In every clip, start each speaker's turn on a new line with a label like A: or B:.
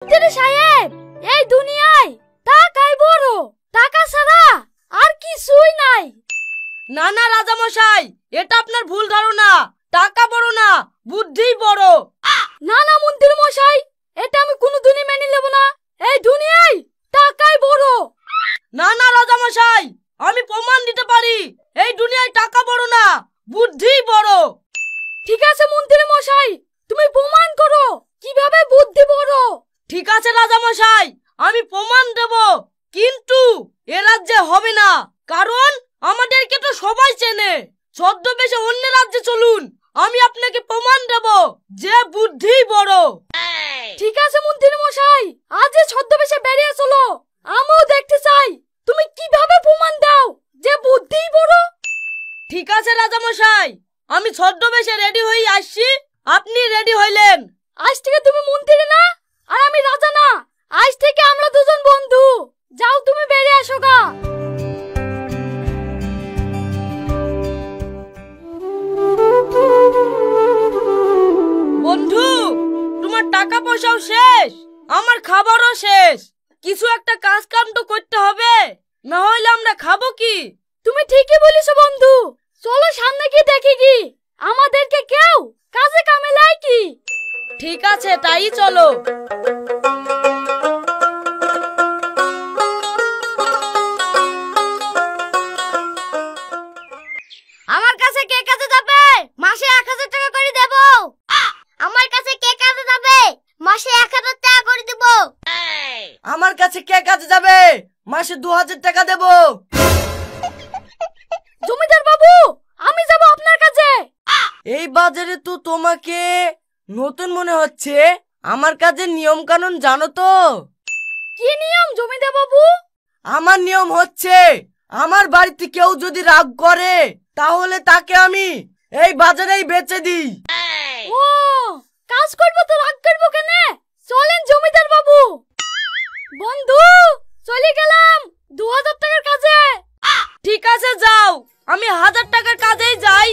A: মন্ত্রী সাহেব, এই দুনিয়ায় টাকাই বড়, টাকা ছাড়া আর কিছুই নাই।
B: না না রাজামশাই, এটা আপনার ভুল ধারণা। টাকা বড় না, বুদ্ধিই বড়।
A: না না মন্ত্রী মশাই, এটা আমি কোনোদিনই মেনে নেব না। এই দুনিয়ায় টাকাই বড়।
B: না না রাজামশাই, আমি প্রমাণ দিতে পারি এই দুনিয়ায় টাকা বড় না, বুদ্ধিই বড়।
A: ঠিক আছে মন্ত্রী মশাই, তুমি প্রমাণ করো কিভাবে বুদ্ধি বড়।
B: ঠিক আছে রাজামশাই, আমি প্রমাণ দেব, কিন্তু এ রাজ্যে হবে না, কারণ আমাদেরকে তো সবাই চেনে। ছদ্মবেশে অন্য রাজ্যে চলুন, আমি আপনাকে প্রমাণ দেব যে বুদ্ধি বড়।
A: ঠিক আছে মন্ত্রী মশাই, আজ ছদ্মবেশে বেরিয়ে চলো, আমিও দেখতে চাই তুমি কিভাবে প্রমাণ দাও যে বুদ্ধি বড়।
B: ঠিক আছে রাজামশাই, আমি ছদ্মবেশে রেডি হয়ে আসছি, আপনি রেডি হইলেন?
A: আজ থেকে তুমি মন্ত্রী না, আর আমি রাজা না, আজ থেকে আমরা দুজন বন্ধু। যাও তুমি বেরিয়ে আসো গা।
B: বন্ধু, তোমার টাকা পয়সাও শেষ, আমার খাবারও শেষ। কিছু একটা কাজ কাম তো করতে হবে, না হইলে আমরা খাবো কি?
A: তুমি ঠিকই বলেছো বন্ধু, চলো সামনে কি দেখি কি আমাদেরকে কেউ কাজে কামে লাই কি।
B: ঠিক আছে, তাই চলো।
A: আমার কাছে কে কাজে যাবে? মাসে 1000 টাকা করে দেব। আমার কাছে কে কাজে যাবে? মাসে 1000 টাকা করে দেব।
B: আমার কাছে কে কাজে যাবে? মাসে 2000 টাকা দেব।
A: জমিদার বাবু, আমি যাব আপনার কাছে।
B: এই বাজারে তো তোমাকে নতুন মনে হচ্ছে, আমার কাজের নিয়ম কানুন জানো তো?
A: কি নিয়ম জমিদার বাবু?
B: আমার নিয়ম হচ্ছে, আমার বাড়িতে কেউ যদি রাগ করে তাহলে তাকে আমি এই বাজারেই বেচে দিই।
A: ও, কাজ করবো তো রাগ করবো কেন? চলেন জমিদার বাবু। বন্ধু, চলে গেলাম 2000 টাকার কাজে।
B: ঠিক আছে যাও, আমি 1000 টাকার কাজেই যাই।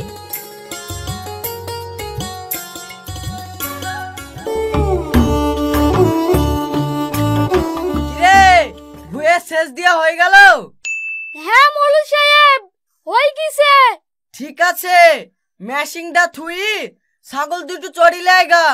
B: কিরে, ভুয়ে শেষ দিয়া হয়ে গেল?
A: হ্যাঁ মরুল সাহেব, হয়ে গেছে।
B: ঠিক আছে, মেশিনটা থুই ছাগল দুটো চড়ি লাগা।